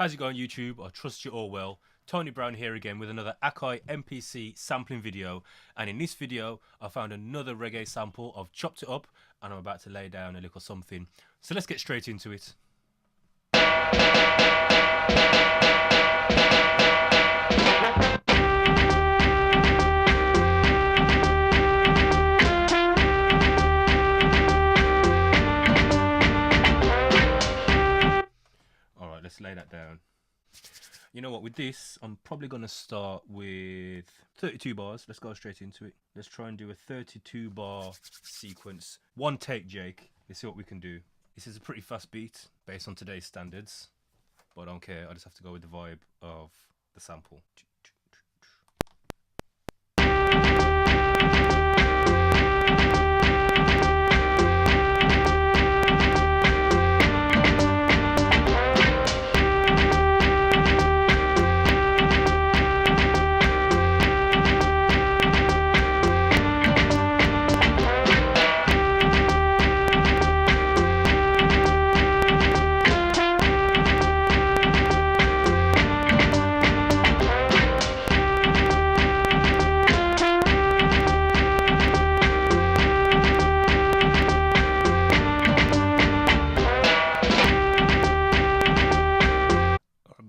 How's it going, YouTube? I trust you all well. Tony Brown here again with another Akai MPC sampling video, and in this video I found another reggae sample. I've chopped it up and I'm about to lay down a little something, so let's get straight into it. Alright, let's lay that down. You know what, with this, I'm probably going to start with 32 bars. Let's go straight into it. Let's try and do a 32 bar sequence. One take, Jake. Let's see what we can do. This is a pretty fast beat based on today's standards, but I don't care. I just have to go with the vibe of the sample.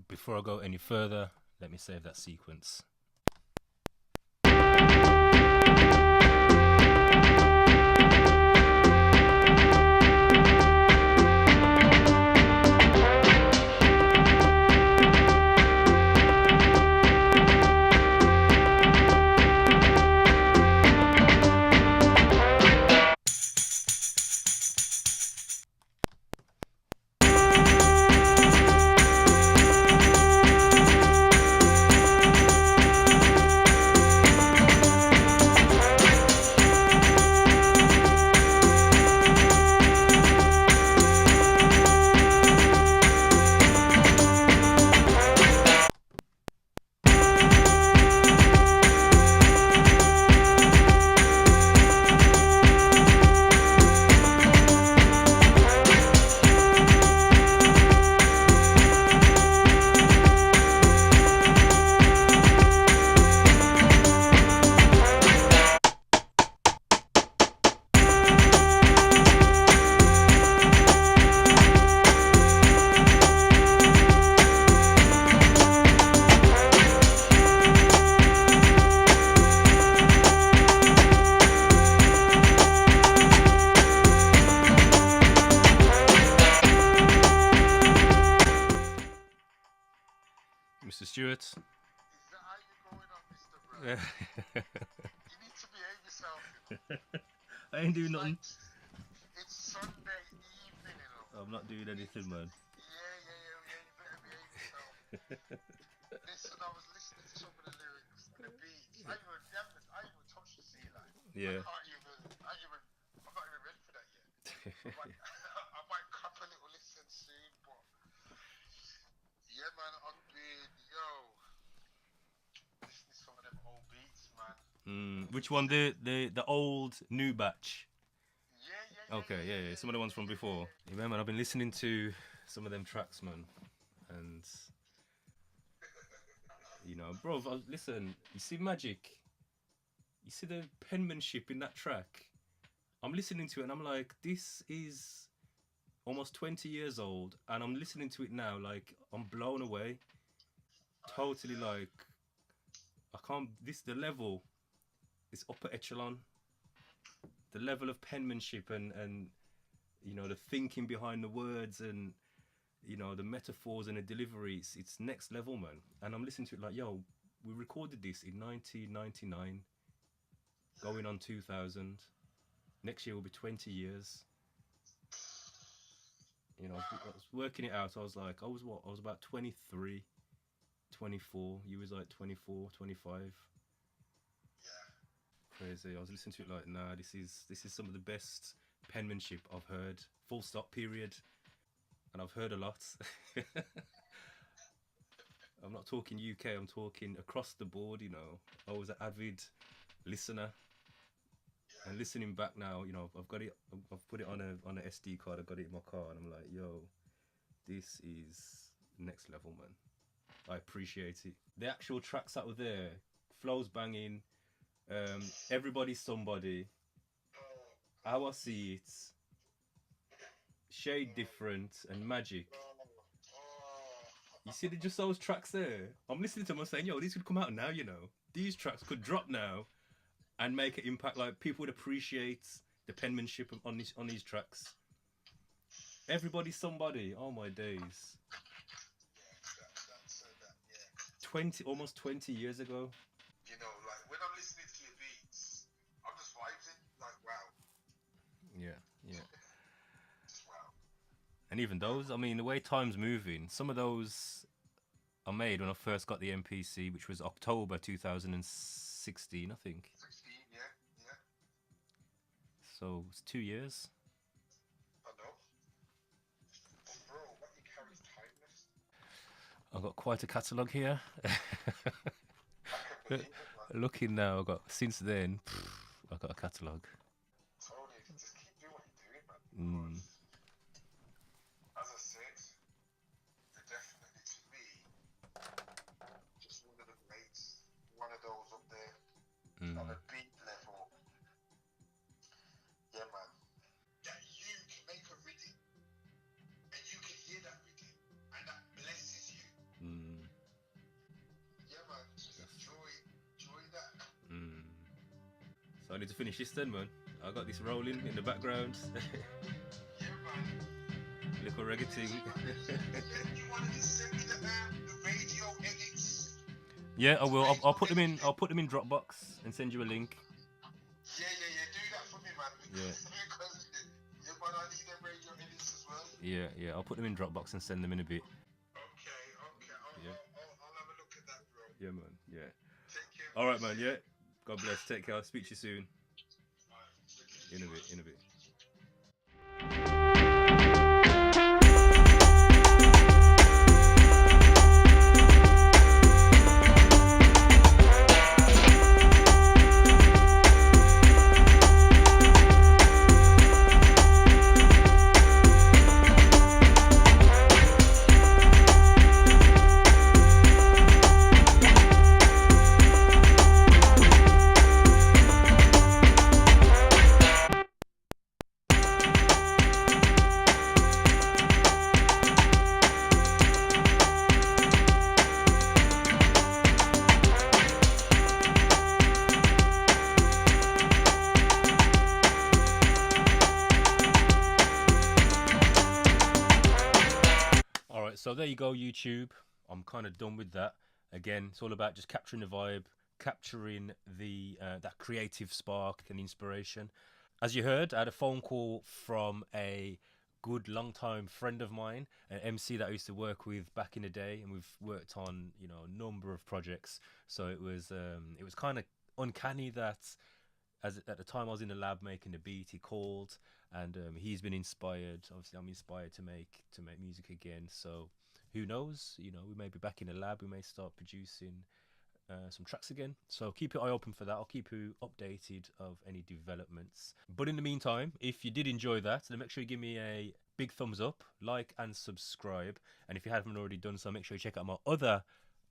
Before I go any further, let me save that sequence. Mr. Stewart. Is that how you're going on, Mr. Brown? You need to behave yourself. I ain't doing nothing. It's Sunday evening, you know. I'm not doing anything, man. Yeah, you better behave yourself. Listen, I was listening to some of the lyrics and the beats. I even touched the sea line. Yeah. I'm not even ready for that yet. I might cop a little listen soon, but yeah, man, I've been, listening to some of them old beats, man. Which one? The old new batch? Yeah. Okay, yeah. Some of the ones from before. Yeah, man, I've been listening to some of them tracks, man. And, bro, listen, you see Magic? You see the penmanship in that track? I'm listening to it and I'm like, this is almost 20 years old, and I'm listening to it now, like, I'm blown away. Totally, like, the level is upper echelon. The level of penmanship and the thinking behind the words and, the metaphors and the delivery, it's next level, man. And I'm listening to it like, yo, we recorded this in 1999, going on 2000. Next year will be 20 years. I was working it out. I was like, I was about 23, 24. You was like 24, 25. Yeah. Crazy. I was listening to it like, nah, this is some of the best penmanship I've heard. Full stop, period. And I've heard a lot. I'm not talking UK, I'm talking across the board, I was an avid listener. And listening back now, I've got it. I've put it on a SD card. I've got it in my car, and I'm like, yo, this is next level, man. I appreciate it. The actual tracks that were there, flows banging, everybody's somebody. How I see it, shade different and magic. You see, just those tracks there. I'm listening to them and saying, yo, these could come out now. You know, these tracks could drop now and make an impact. Like people would appreciate the penmanship on these tracks. Everybody's somebody. Oh my days. 20 20 years ago. You know, like when I'm listening to your beats, I'm just vibing. Like, wow. Yeah. Wow. And even those, I mean, the way time's moving, some of those I made when I first got the MPC, which was October 2016, I think. 16, yeah. So it's 2 years. I know. But bro, what you carry is timeless. I've got quite a catalogue here. I can believe it, man. Looking now, I've got, since then, I've got a catalogue. Totally, just keep doing what you're doing, man. Mm. As I said, you're definitely, to me, just one of the greats. One of those up there. On a beat level. Yeah, man. That you can make a rhythm, and you can hear that rhythm, and that blesses you. Yeah, man. Just enjoy that. So I need to finish this then, man. I got this rolling in the background. Yeah, man. Little reggae thing. You wanted to send me the radio edits. Yeah, I will. I'll put them in. I'll put them in Dropbox and send you a link. Yeah. Do that for me, man. Yeah. Because you might not need them radio edits as well. Yeah. I'll put them in Dropbox and send them in a bit. Okay. Yeah. I'll have a look at that, bro. Yeah, man. Yeah. Take care. All right, man. Yeah. God bless. Take care. I'll speak to you soon. Bye. In a bit. So there you go, YouTube. I'm kind of done with that. Again, it's all about just capturing the vibe, capturing the that creative spark and inspiration. As you heard, I had a phone call from a good long-time friend of mine, an MC that I used to work with back in the day, and we've worked on, you know, a number of projects. So it was kind of uncanny that at the time I was in the lab making the beat, he called, and he's been inspired. Obviously, I'm inspired to make music again. So who knows? You know, we may be back in the lab. We may start producing some tracks again. So keep your eye open for that. I'll keep you updated of any developments. But in the meantime, if you did enjoy that, then make sure you give me a big thumbs up, like and subscribe. And if you haven't already done so, make sure you check out my other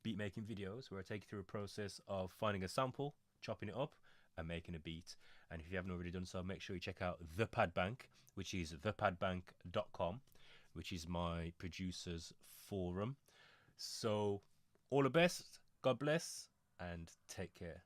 beat making videos where I take you through a process of finding a sample, chopping it up, and making a beat. And if you haven't already done so, make sure you check out the Pad Bank, which is thepadbank.com, which is my producer's forum. So all the best, God bless, and take care.